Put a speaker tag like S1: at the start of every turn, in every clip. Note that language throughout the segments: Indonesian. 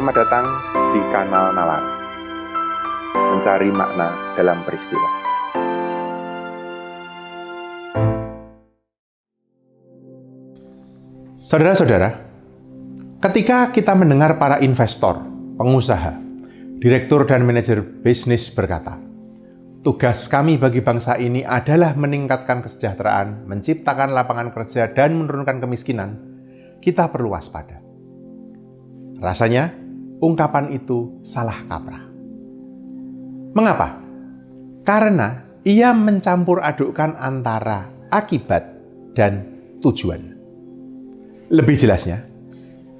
S1: Selamat datang di Kanal Nalar, mencari makna dalam peristiwa.
S2: Saudara-saudara, ketika kita mendengar para investor, pengusaha, direktur dan manajer bisnis berkata, tugas kami bagi bangsa ini adalah meningkatkan kesejahteraan, menciptakan lapangan kerja, dan menurunkan kemiskinan, kita perlu waspada. Rasanya, ungkapan itu salah kaprah. Mengapa? Karena ia mencampur adukkan antara akibat dan tujuan. Lebih jelasnya,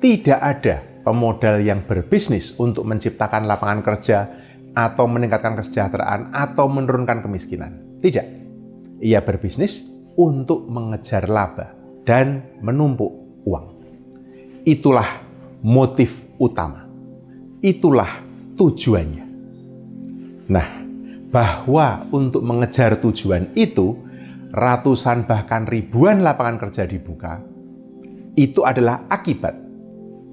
S2: tidak ada pemodal yang berbisnis untuk menciptakan lapangan kerja atau meningkatkan kesejahteraan atau menurunkan kemiskinan. Tidak. Ia berbisnis untuk mengejar laba dan menumpuk uang. Itulah motif utama. Itulah tujuannya. Nah, bahwa untuk mengejar tujuan itu, ratusan bahkan ribuan lapangan kerja dibuka, itu adalah akibat,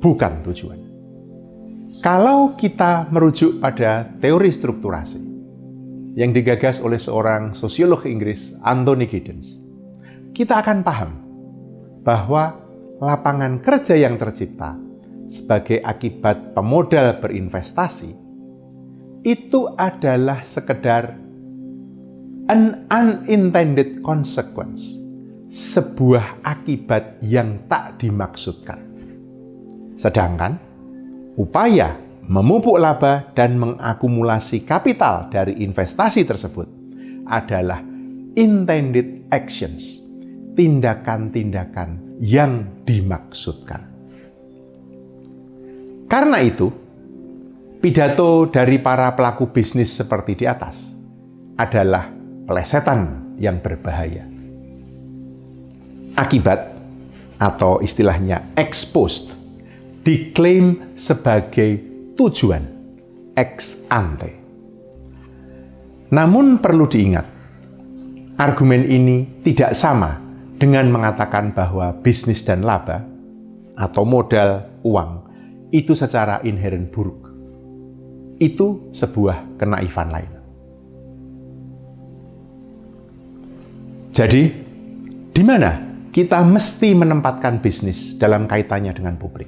S2: bukan tujuan. Kalau kita merujuk pada teori strukturasi yang digagas oleh seorang sosiolog Inggris, Anthony Giddens, kita akan paham bahwa lapangan kerja yang tercipta sebagai akibat pemodal berinvestasi itu adalah sekedar an unintended consequence, sebuah akibat yang tak dimaksudkan. Sedangkan upaya memupuk laba dan mengakumulasi kapital dari investasi tersebut adalah intended actions, tindakan-tindakan yang dimaksudkan. Karena itu, pidato dari para pelaku bisnis seperti di atas adalah pelesetan yang berbahaya. Akibat atau istilahnya ex post diklaim sebagai tujuan ex ante. Namun perlu diingat, argumen ini tidak sama dengan mengatakan bahwa bisnis dan laba atau modal uang itu secara inheren buruk. Itu sebuah kenaifan lain. Jadi, di mana kita mesti menempatkan bisnis dalam kaitannya dengan publik?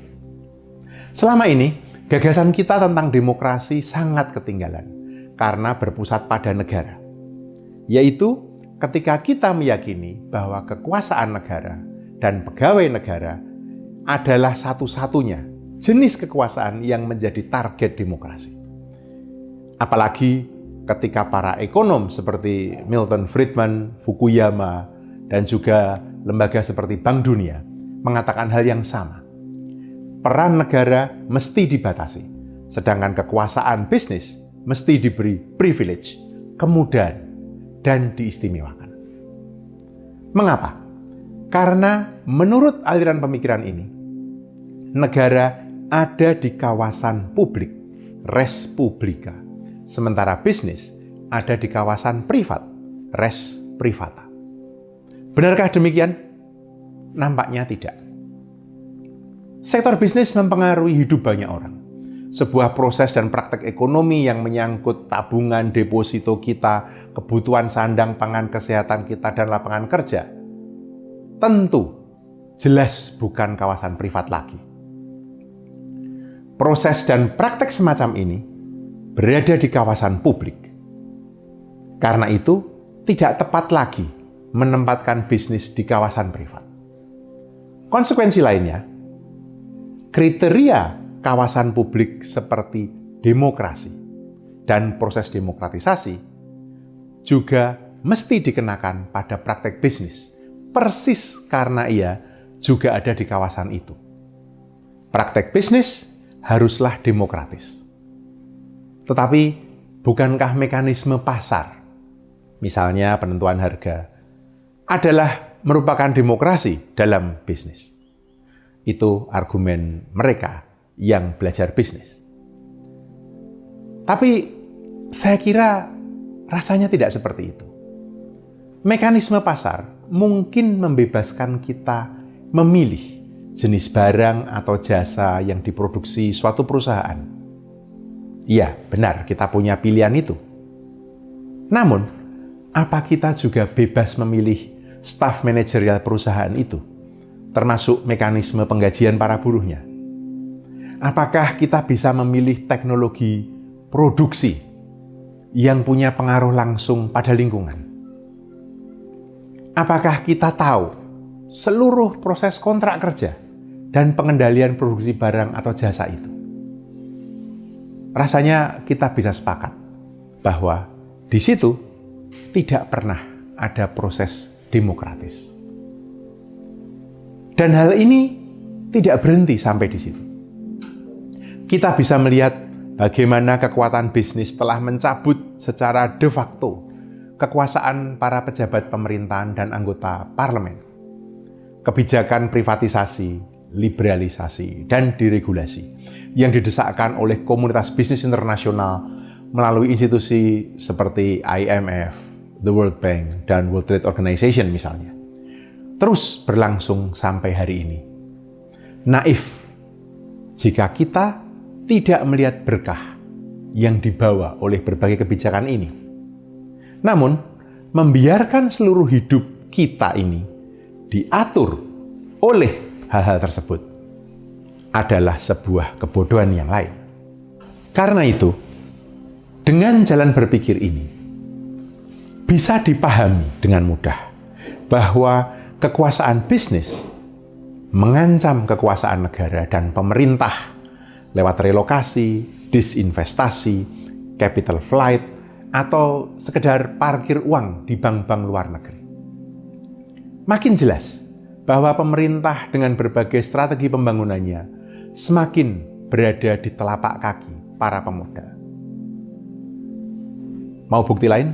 S2: Selama ini, gagasan kita tentang demokrasi sangat ketinggalan karena berpusat pada negara. Yaitu ketika kita meyakini bahwa kekuasaan negara dan pegawai negara adalah satu-satunya jenis kekuasaan yang menjadi target demokrasi. Apalagi ketika para ekonom seperti Milton Friedman, Fukuyama, dan juga lembaga seperti Bank Dunia mengatakan hal yang sama. Peran negara mesti dibatasi, sedangkan kekuasaan bisnis mesti diberi privilege, kemudahan, dan diistimewakan. Mengapa? Karena menurut aliran pemikiran ini, negara ada di kawasan publik, res publica, sementara bisnis ada di kawasan privat, res privata. Benarkah demikian? Nampaknya tidak. Sektor bisnis mempengaruhi hidup banyak orang. Sebuah proses dan praktek ekonomi yang menyangkut tabungan, deposito kita, kebutuhan sandang, pangan, kesehatan kita, dan lapangan kerja, tentu jelas bukan kawasan privat lagi. Proses dan praktek semacam ini berada di kawasan publik. Karena itu, tidak tepat lagi menempatkan bisnis di kawasan privat. Konsekuensi lainnya, kriteria kawasan publik seperti demokrasi dan proses demokratisasi juga mesti dikenakan pada praktek bisnis, persis karena ia juga ada di kawasan itu. Praktek bisnis haruslah demokratis. Tetapi, bukankah mekanisme pasar, misalnya penentuan harga, adalah merupakan demokrasi dalam bisnis? Itu argumen mereka yang belajar bisnis. Tapi, saya kira rasanya tidak seperti itu. Mekanisme pasar mungkin membebaskan kita memilih jenis barang atau jasa yang diproduksi suatu perusahaan. Iya, benar, kita punya pilihan itu. Namun, apa kita juga bebas memilih staf manajerial perusahaan itu, termasuk mekanisme penggajian para buruhnya? Apakah kita bisa memilih teknologi produksi yang punya pengaruh langsung pada lingkungan? Apakah kita tahu seluruh proses kontrak kerja dan pengendalian produksi barang atau jasa itu? Rasanya kita bisa sepakat bahwa di situ tidak pernah ada proses demokratis. Dan hal ini tidak berhenti sampai di situ. Kita bisa melihat bagaimana kekuatan bisnis telah mencabut secara de facto kekuasaan para pejabat pemerintahan dan anggota parlemen. Kebijakan privatisasi, liberalisasi, dan diregulasi yang didesakkan oleh komunitas bisnis internasional melalui institusi seperti IMF, the World Bank, dan World Trade Organization misalnya, terus berlangsung sampai hari ini. Naif jika kita tidak melihat berkah yang dibawa oleh berbagai kebijakan ini. Namun, membiarkan seluruh hidup kita ini diatur oleh hal-hal tersebut adalah sebuah kebodohan yang lain. Karena itu, dengan jalan berpikir ini, bisa dipahami dengan mudah bahwa kekuasaan bisnis mengancam kekuasaan negara dan pemerintah lewat relokasi, disinvestasi, capital flight, atau sekedar parkir uang di bank-bank luar negeri. Makin jelas bahwa pemerintah dengan berbagai strategi pembangunannya semakin berada di telapak kaki para pemuda. Mau bukti lain?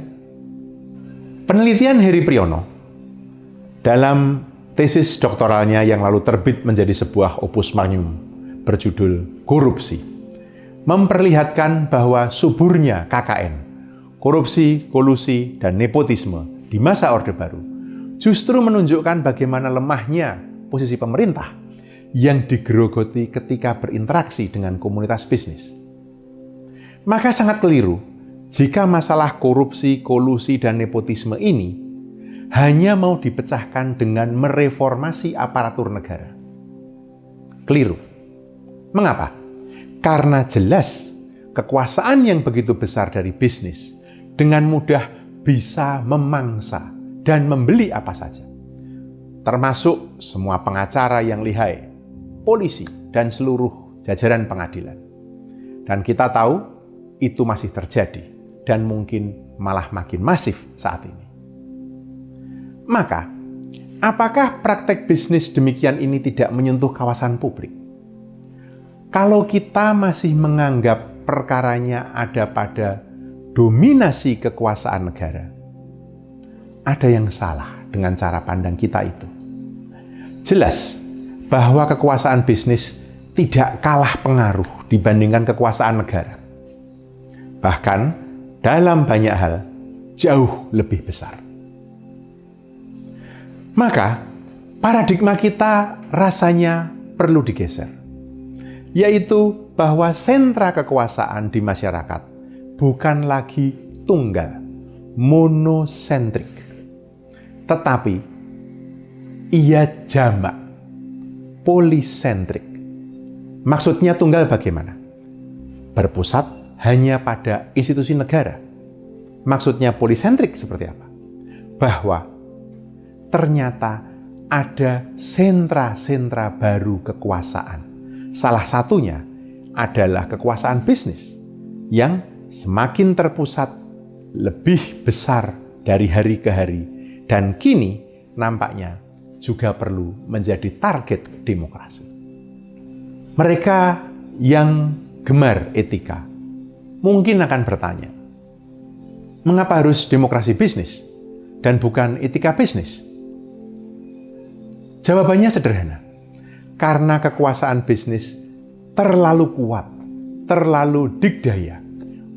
S2: Penelitian Heri Priyono dalam tesis doktoralnya yang lalu terbit menjadi sebuah opus magnum berjudul Korupsi, memperlihatkan bahwa suburnya KKN, korupsi, kolusi, dan nepotisme di masa Orde Baru justru menunjukkan bagaimana lemahnya posisi pemerintah yang digerogoti ketika berinteraksi dengan komunitas bisnis. Maka sangat keliru jika masalah korupsi, kolusi, dan nepotisme ini hanya mau dipecahkan dengan mereformasi aparatur negara. Keliru. Mengapa? Karena jelas kekuasaan yang begitu besar dari bisnis dengan mudah bisa memangsa dan membeli apa saja, termasuk semua pengacara yang lihai, polisi, dan seluruh jajaran pengadilan. Dan kita tahu itu masih terjadi dan mungkin malah makin masif saat ini. Maka, apakah praktek bisnis demikian ini tidak menyentuh kawasan publik? Kalau kita masih menganggap perkaranya ada pada dominasi kekuasaan negara, ada yang salah dengan cara pandang kita itu. Jelas bahwa kekuasaan bisnis tidak kalah pengaruh dibandingkan kekuasaan negara. Bahkan dalam banyak hal jauh lebih besar. Maka paradigma kita rasanya perlu digeser, yaitu bahwa sentra kekuasaan di masyarakat bukan lagi tunggal, monosentrik, tetapi ia jamak, polisentrik. Maksudnya tunggal bagaimana? Berpusat hanya pada institusi negara. Maksudnya polisentrik seperti apa? Bahwa ternyata ada sentra-sentra baru kekuasaan. Salah satunya adalah kekuasaan bisnis yang semakin terpusat, lebih besar dari hari ke hari, dan kini nampaknya juga perlu menjadi target demokrasi. Mereka yang gemar etika mungkin akan bertanya, mengapa harus demokrasi bisnis dan bukan etika bisnis? Jawabannya sederhana, karena kekuasaan bisnis terlalu kuat, terlalu dikdaya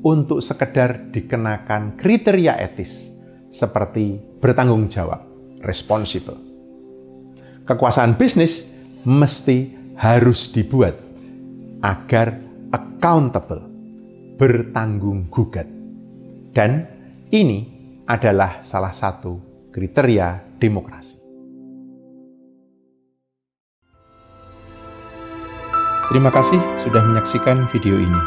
S2: untuk sekedar dikenakan kriteria etis seperti bertanggung jawab, responsible. Kekuasaan bisnis mesti harus dibuat agar accountable, bertanggung gugat. Dan ini adalah salah satu kriteria demokrasi.
S3: Terima kasih sudah menyaksikan video ini.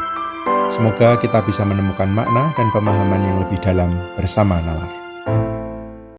S3: Semoga kita bisa menemukan makna dan pemahaman yang lebih dalam bersama nalar.